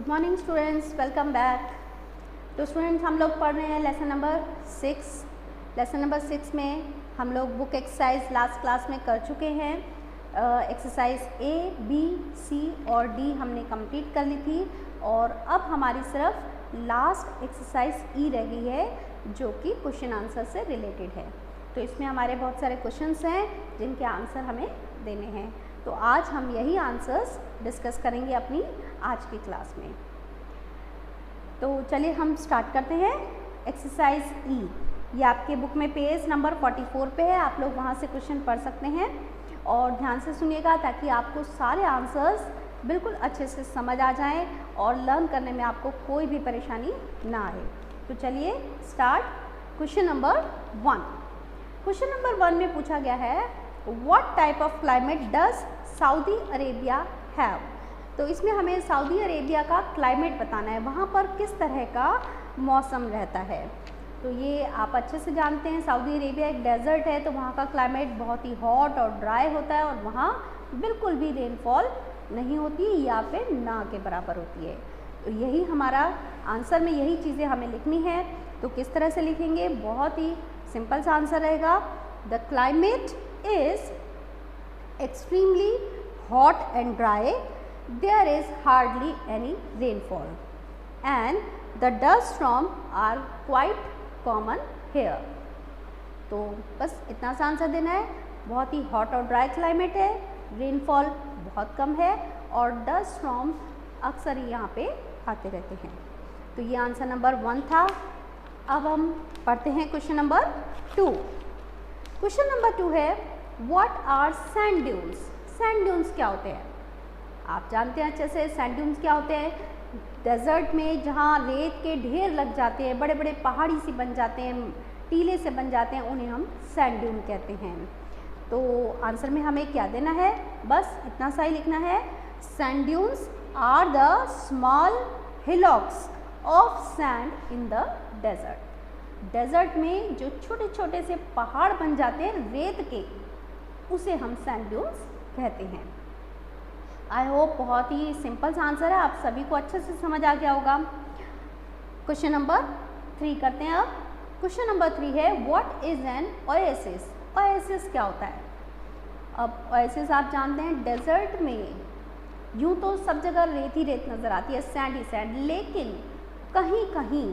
Good morning students, welcome back. तो students हम लोग पढ़ रहे हैं लेसन नंबर 6। लेसन नंबर 6 में हम लोग बुक एक्सरसाइज लास्ट क्लास में कर चुके हैं। एक्सरसाइज A, B, C और D हमने कंप्लीट कर ली थी और अब हमारी सिर्फ लास्ट एक्सरसाइज E रह गई है जो कि क्वेश्चन आंसर से रिलेटेड है। तो इसमें हमारे बहुत सारे क्वेश्चंस हैं जिनके आंसर हमें देने हैं। तो आज हम यही आंसर्स डिस्कस करेंगे अपनी आज की क्लास में। तो चलिए हम स्टार्ट करते हैं। एक्सरसाइज E ये आपके बुक में पेज नंबर 44 पे है, आप लोग वहाँ से क्वेश्चन पढ़ सकते हैं और ध्यान से सुनिएगा ताकि आपको सारे आंसर्स बिल्कुल अच्छे से समझ आ जाएं और लर्न करने में आपको कोई भी परेशानी ना आए। तो चलिए start. Question number 1। Question number 1 में पूछा गया है what type of climate does Saudi Arabia have. तो इसमें हमें सऊदी अरेबिया का क्लाइमेट बताना है, वहाँ पर किस तरह का मौसम रहता है। तो ये आप अच्छे से जानते हैं, सऊदी अरेबिया एक डेजर्ट है तो वहाँ का क्लाइमेट बहुत ही हॉट और ड्राई होता है और वहाँ बिल्कुल भी रेनफॉल नहीं होती या फिर ना के बराबर होती है। तो यही हमारा आंसर में यही चीज़ें हमें लिखनी है। तो किस तरह से लिखेंगे, बहुत ही सिंपल सा आंसर रहेगा। The climate is extremely hot and dry, there is hardly any rainfall and the dust storms are quite common here। तो बस इतना सा आंसर देना है। बहुत ही हॉट और ड्राई क्लाइमेट है, रेनफॉल बहुत कम है और डस्ट स्टॉर्म अक्सर यहाँ पे आते रहते हैं। तो ये आंसर नंबर 1 था। अब हम पढ़ते हैं क्वेश्चन नंबर 2। क्वेश्चन नंबर 2 है what are sand dunes. Sand dunes क्या होते हैं, आप जानते हैं अच्छे से। सैंड ड्यून्स क्या होते हैं, डेजर्ट में जहाँ रेत के ढेर लग जाते हैं, बड़े बड़े पहाड़ी से बन जाते हैं, टीले से बन जाते हैं, उन्हें हम सैंड ड्यून कहते हैं। तो आंसर में हमें क्या देना है, बस इतना सा ही लिखना है। Sand dunes are the small hillocks of sand in the desert. Desert में जो छोटे छोटे से पहाड़ बन जाते हैं रेत के, उसे हम सैंड ड्यून्स कहते हैं। आई होप बहुत ही सिंपल सा आंसर है, आप सभी को अच्छे से समझ आ गया होगा। क्वेश्चन नंबर 3 करते हैं अब। क्वेश्चन नंबर 3 है what is an oasis. Oasis क्या होता है। अब ओएसिस आप जानते हैं डेजर्ट में यूँ तो सब जगह रेत ही रेत नज़र आती है, सैंड ही सैंड, लेकिन कहीं कहीं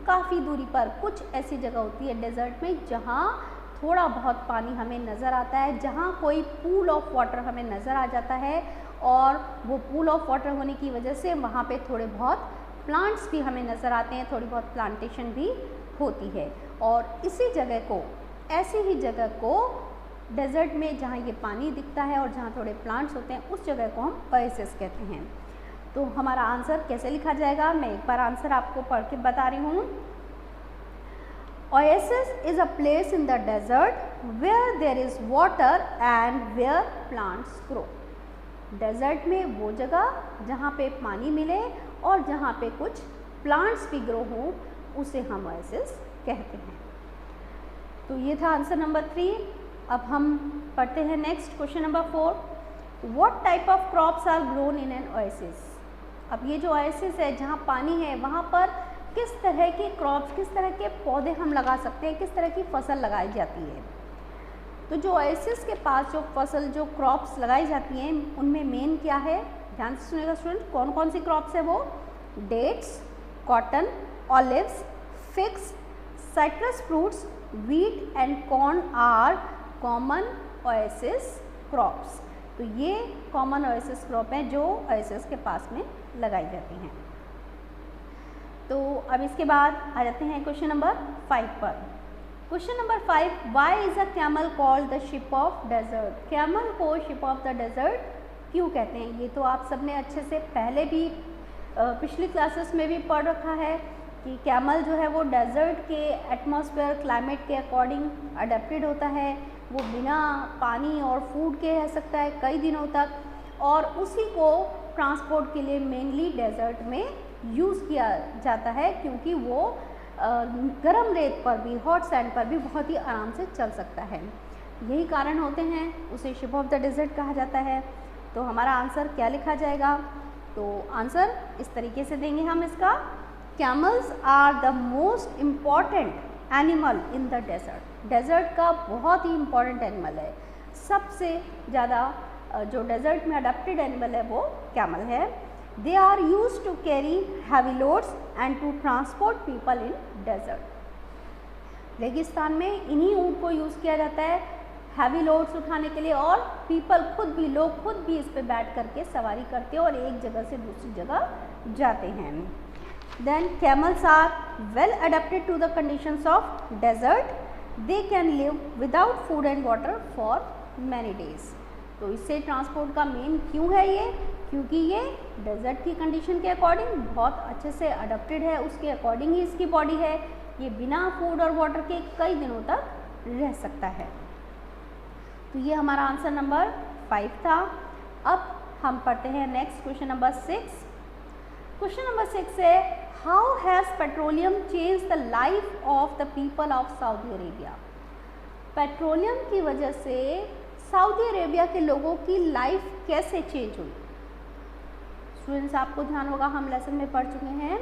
काफ़ी दूरी पर कुछ ऐसी जगह होती है डेजर्ट में जहाँ थोड़ा बहुत पानी हमें नज़र आता है, जहाँ कोई पूल ऑफ वाटर हमें नज़र आ जाता है और वो पूल ऑफ वाटर होने की वजह से वहाँ पे थोड़े बहुत प्लांट्स भी हमें नज़र आते हैं, थोड़ी बहुत प्लांटेशन भी होती है। और इसी जगह को, ऐसी ही जगह को डेजर्ट में जहाँ ये पानी दिखता है और जहाँ थोड़े प्लांट्स होते हैं, उस जगह को हम ओएसिस कहते हैं। तो हमारा आंसर कैसे लिखा जाएगा, मैं एक बार आंसर आपको पढ़ के बता रही हूँ। Oasis is a place in the desert where there is water and where plants grow। Desert में वो जगह जहाँ पे पानी मिले और जहाँ पे कुछ प्लांट्स भी ग्रो हों, उसे हम ओएसिस कहते हैं। तो ये था आंसर नंबर 3। अब हम पढ़ते हैं next question number 4। What type of crops are grown in an oasis. अब ये जो ओएसिस है जहाँ पानी है, वहाँ पर किस तरह के क्रॉप्स, किस तरह के पौधे हम लगा सकते हैं, किस तरह की फसल लगाई जाती है। तो जो ओएसिस के पास जो फसल, जो क्रॉप्स लगाई जाती हैं, उनमें मेन क्या है, ध्यान से सुनिएगा स्टूडेंट। कौन कौन सी क्रॉप्स है वो, dates, cotton, olives, figs, citrus fruits, wheat and corn are common oasis crops. तो ये कॉमन ओएसिस क्रॉप हैं जो ओएसिस के पास में लगाई जाती हैं। तो अब इसके बाद आ जाते हैं क्वेश्चन नंबर 5 पर। Question number 5, why is a camel called the ship of desert. Camel को शिप ऑफ द डेजर्ट क्यों कहते हैं, ये तो आप सबने अच्छे से पहले भी पिछली क्लासेस में भी पढ़ रखा है कि कैमल जो है वो डेजर्ट के एटमॉस्फेयर क्लाइमेट के अकॉर्डिंग अडेप्टेड होता है। वो बिना पानी और फूड के रह सकता है कई दिनों तक और उसी को ट्रांसपोर्ट के लिए मेनली डेजर्ट में यूज़ किया जाता है, क्योंकि वो गर्म रेत पर भी, हॉट सैंड पर भी बहुत ही आराम से चल सकता है। यही कारण होते हैं उसे शिप ऑफ द डेजर्ट कहा जाता है। तो हमारा आंसर क्या लिखा जाएगा, तो आंसर इस तरीके से देंगे हम इसका, camels are the most important animal in the desert. Desert का बहुत ही इम्पॉर्टेंट एनिमल है, सबसे ज़्यादा जो डेजर्ट में अडेप्टेड एनिमल है वो कैमल है। They are use to carry heavy loads and to transport people in desert. रेगिस्तान में इन्हीं ऊँट को यूज़ किया जाता है हैवी लोड्स उठाने के लिए, और पीपल लोग खुद भी इस पे बैठ करके सवारी करते हैं और एक जगह से दूसरी जगह जाते हैं। Then camels are well adapted to the conditions of desert. They can live without food and water for many days. तो इससे ट्रांसपोर्ट का मेन क्यों है ये, क्योंकि ये डेजर्ट की कंडीशन के अकॉर्डिंग बहुत अच्छे से अडेप्टेड है, उसके अकॉर्डिंग ही इसकी बॉडी है, ये बिना फूड और वाटर के कई दिनों तक रह सकता है। तो ये हमारा आंसर नंबर 5 था। अब हम पढ़ते हैं next question number 6। Question number 6 है, how has petroleum change the life of the people of Saudi Arabia. Petroleum की वजह से सऊदी अरेबिया के लोगों की लाइफ कैसे चेंज हुई। स्टूडेंट्स आपको ध्यान होगा हम लेसन में पढ़ चुके हैं,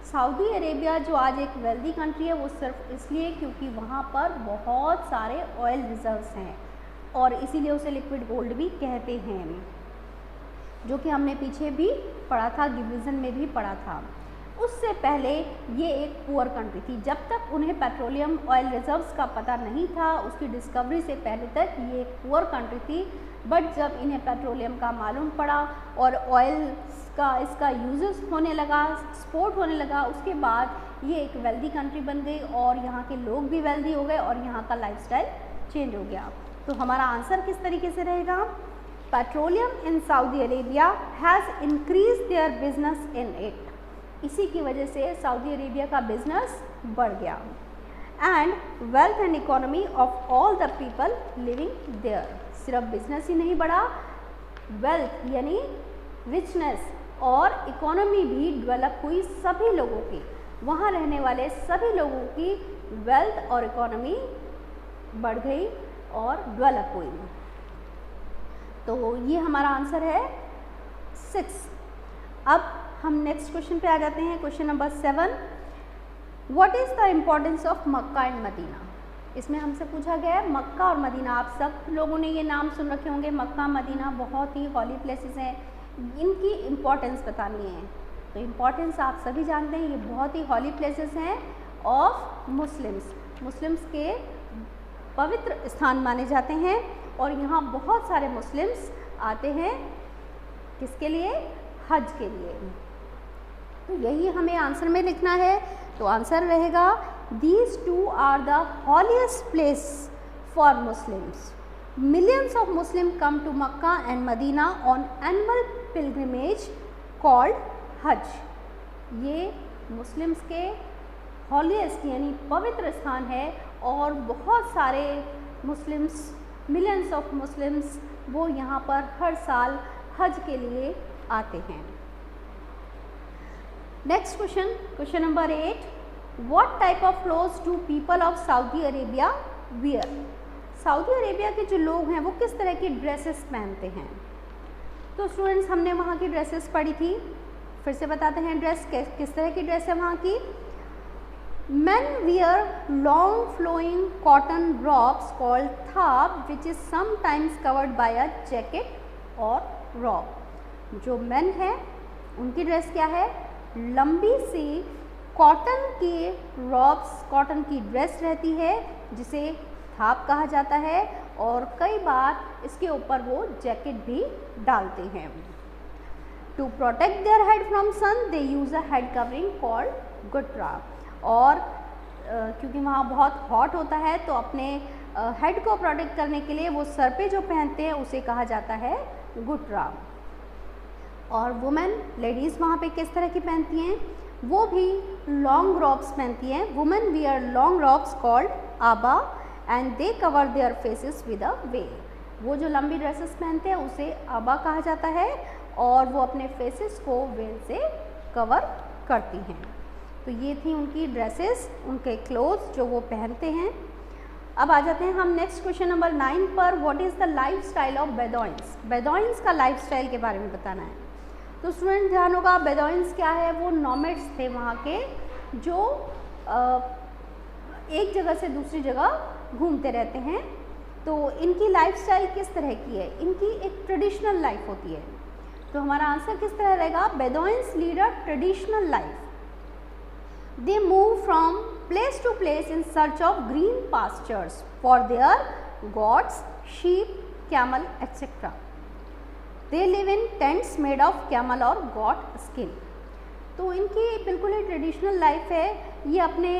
सऊदी अरेबिया जो आज एक वेल्दी कंट्री है वो सिर्फ इसलिए क्योंकि वहाँ पर बहुत सारे ऑयल रिजर्व्स हैं और इसीलिए उसे लिक्विड गोल्ड भी कहते हैं, जो कि हमने पीछे भी पढ़ा था, डिवीज़न में भी पढ़ा था। उससे पहले ये एक पुअर कंट्री थी, जब तक उन्हें पेट्रोलियम ऑयल रिजर्व्स का पता नहीं था, उसकी डिस्कवरी से पहले तक ये एक पुअर कंट्री थी। बट जब इन्हें पेट्रोलियम का मालूम पड़ा और ऑयल का इसका यूजेस होने लगा, एक्सपोर्ट होने लगा, उसके बाद ये एक वेल्दी कंट्री बन गई और यहाँ के लोग भी वेल्दी हो गए और यहाँ का लाइफस्टाइल चेंज हो गया। तो हमारा आंसर किस तरीके से रहेगा, petroleum in Saudi Arabia has increase their business in it. इसी की वजह से सऊदी अरेबिया का बिजनेस बढ़ गया। And wealth and economy of all the people living there. सिर्फ बिजनेस ही नहीं बढ़ा, वेल्थ यानी रिचनेस और इकोनॉमी भी डेवलप हुई, सभी लोगों की, वहाँ रहने वाले सभी लोगों की वेल्थ और इकोनॉमी बढ़ गई और डेवलप हुई। तो ये हमारा आंसर है 6। अब हम नेक्स्ट क्वेश्चन पे आ जाते हैं, question number 7। What is the importance of Mecca and Medina. इसमें हमसे पूछा गया है मक्का और मदीना। आप सब लोगों ने ये नाम सुन रखे होंगे, मक्का मदीना बहुत ही हॉली प्लेसेस हैं, इनकी इम्पोर्टेंस बतानी है। तो इम्पोर्टेंस आप सभी जानते हैं, ये बहुत ही हॉली प्लेसेस हैं ऑफ मुस्लिम्स के पवित्र स्थान माने जाते हैं और यहाँ बहुत सारे मुस्लिम्स आते हैं, किसके लिए, हज के लिए। तो यही हमें आंसर में लिखना है। तो आंसर रहेगा these two are the holiest place for Muslims. Millions of Muslim come to Mecca and Medina on annual pilgrimage called Hajj. ये मुस्लिम्स के हॉलीएस्ट यानी पवित्र स्थान है और बहुत सारे मुस्लिम्स, मिलियंस ऑफ मुस्लिम्स वो यहाँ पर हर साल हज के लिए आते हैं। Next question, question number 8। What type of clothes do people of Saudi Arabia wear. Saudi Arabia के जो लोग हैं वो किस तरह की ड्रेसेस पहनते हैं। तो स्टूडेंट्स हमने वहाँ की ड्रेसेस पढ़ी थी, फिर से बताते हैं ड्रेस किस तरह की ड्रेस है वहाँ की। Men wear long flowing cotton robes called thab which is sometimes covered by a jacket or robe। जो मेन है उनकी ड्रेस क्या है, लंबी सी कॉटन की रॉब्स, कॉटन की ड्रेस रहती है जिसे थाप कहा जाता है और कई बार इसके ऊपर वो जैकेट भी डालते हैं। To protect their head from sun they use a head covering called ghutra. और क्योंकि वहाँ बहुत हॉट होता है तो अपने हेड को प्रोटेक्ट करने के लिए वो सर पे जो पहनते हैं उसे कहा जाता है गुट्रा। और वुमेन, लेडीज़ वहाँ पे किस तरह की पहनती हैं, वो भी लॉन्ग रॉब्स पहनती हैं। Women wear long robes called aba and they cover their faces with a veil. वो जो लंबी ड्रेसेस पहनते हैं उसे आबा कहा जाता है और वो अपने फेसेस को वेल से कवर करती हैं। तो ये थी उनकी ड्रेसेस, उनके क्लोथ्स जो वो पहनते हैं। अब आ जाते हैं हम नेक्स्ट क्वेश्चन नंबर 9 पर। What is the life style of Bedouins. Bedouins का लाइफ स्टाइल के बारे में बताना है। तो स्टूडेंट ध्यान होगा, बेदोइन्स क्या है, वो नोमैड्स थे वहाँ के, जो एक जगह से दूसरी जगह घूमते रहते हैं। तो इनकी लाइफस्टाइल किस तरह की है, इनकी एक ट्रेडिशनल लाइफ होती है। तो हमारा आंसर किस तरह रहेगा, Bedouins lead a traditional life. They move from place to place in search of green pastures for their goats, sheep, camel etcetera. They live in tents made of camel और goat skin. तो इनकी बिल्कुल ही traditional life है, ये अपने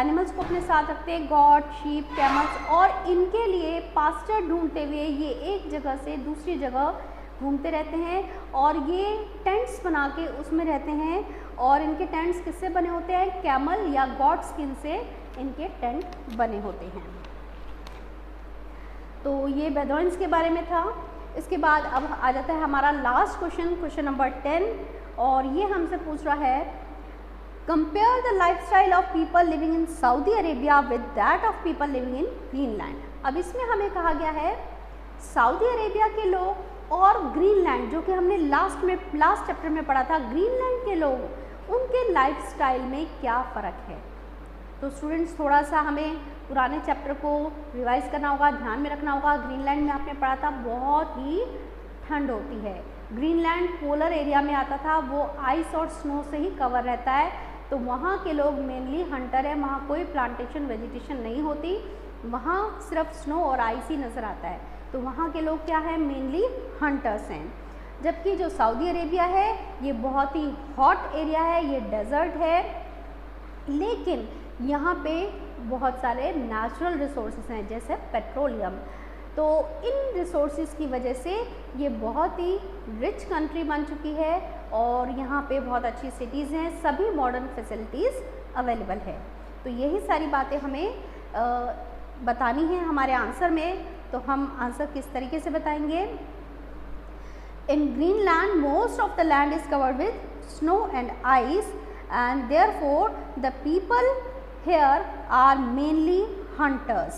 animals को अपने साथ रखते हैं, गॉड, शीप, कैमल्स, और इनके लिए पास्चर ढूंढते हुए ये एक जगह से दूसरी जगह घूमते रहते हैं और ये टेंट्स बना के उसमें रहते हैं। और इनके टेंट्स किससे बने होते हैं, कैमल या गॉड स्किन से इनके टेंट बने होते हैं। तो ये बेदोइन्स के बारे में था। इसके बाद अब आ जाता है हमारा लास्ट क्वेश्चन, क्वेश्चन नंबर 10, और ये हमसे पूछ रहा है, compare the lifestyle of people living in Saudi Arabia with that of people living in Greenland. अब इसमें हमें कहा गया है सऊदी अरेबिया के लोग और ग्रीनलैंड, जो कि हमने लास्ट चैप्टर में पढ़ा था, ग्रीनलैंड के लोग, उनके लाइफस्टाइल में क्या फ़र्क है। तो स्टूडेंट्स थोड़ा सा हमें पुराने चैप्टर को रिवाइज करना होगा, ध्यान में रखना होगा। ग्रीनलैंड में आपने पढ़ा था बहुत ही ठंड होती है, ग्रीनलैंड पोलर एरिया में आता था, वो आइस और स्नो से ही कवर रहता है। तो वहाँ के लोग मेनली हंटर है, वहाँ कोई प्लांटेशन वेजिटेशन नहीं होती, वहाँ सिर्फ स्नो और आइस ही नज़र आता है। तो वहाँ के लोग क्या है, मेनली हंटर्स हैं। जबकि जो सऊदी अरेबिया है ये बहुत ही हॉट एरिया है, ये डेजर्ट है, लेकिन यहाँ पे बहुत सारे नेचुरल रिसोर्सेज हैं जैसे पेट्रोलियम। तो इन रिसोर्सेज की वजह से ये बहुत ही रिच कंट्री बन चुकी है और यहाँ पे बहुत अच्छी सिटीज़ हैं, सभी मॉडर्न फैसिलिटीज़ अवेलेबल है। तो यही सारी बातें हमें बतानी है हमारे आंसर में। तो हम आंसर किस तरीके से बताएंगे, in Greenland most of the land is covered with snow and ice and therefore the people here are mainly hunters.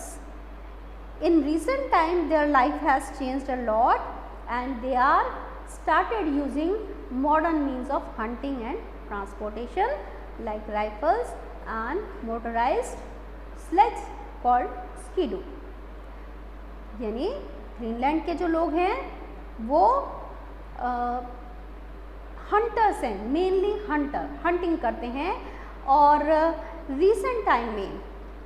In recent time their life has changed a lot and they are started using modern means of hunting and transportation like rifles and motorized sledge called skidoo. यानी Greenland के जो लोग हैं वो hunters हैं, mainly hunting करते हैं और रीसेंट टाइम में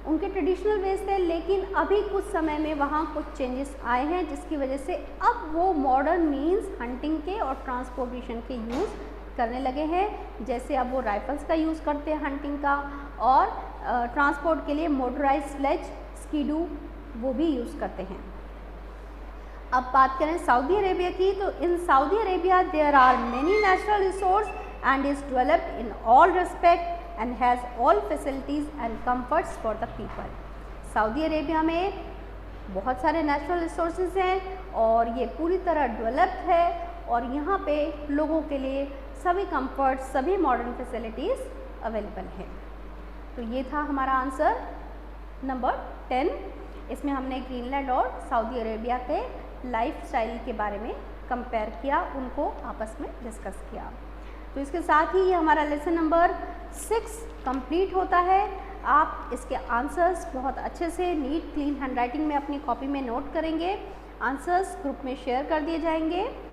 उनके ट्रेडिशनल वेज थे, लेकिन अभी कुछ समय में वहाँ कुछ चेंजेस आए हैं जिसकी वजह से अब वो मॉडर्न मींस हंटिंग के और ट्रांसपोर्टेशन के यूज़ करने लगे हैं। जैसे अब वो राइफल्स का यूज़ करते हैं हंटिंग का, और ट्रांसपोर्ट के लिए मोटराइज स्लेज, स्कीडू वो भी यूज़ करते हैं। अब बात करें सऊदी अरेबिया की, तो in Saudi Arabia there are many natural resource and is developed in all respect and has all facilities and comforts for the people. Saudi Arabia में बहुत सारे नेचुरल रिसोर्सेज हैं और ये पूरी तरह डेवलप्ड है और यहाँ पे लोगों के लिए सभी कंफर्ट, सभी मॉडर्न फैसिलिटीज़ अवेलेबल है। तो ये था हमारा आंसर नंबर 10। इसमें हमने ग्रीनलैंड और सऊदी अरेबिया के लाइफस्टाइल के बारे में कंपेयर किया, उनको आपस में डिस्कस किया। तो इसके साथ ही ये हमारा लेसन नंबर 6 कंप्लीट होता है। आप इसके आंसर्स बहुत अच्छे से नीट क्लीन हैंडराइटिंग में अपनी कॉपी में नोट करेंगे। आंसर्स ग्रुप में शेयर कर दिए जाएंगे।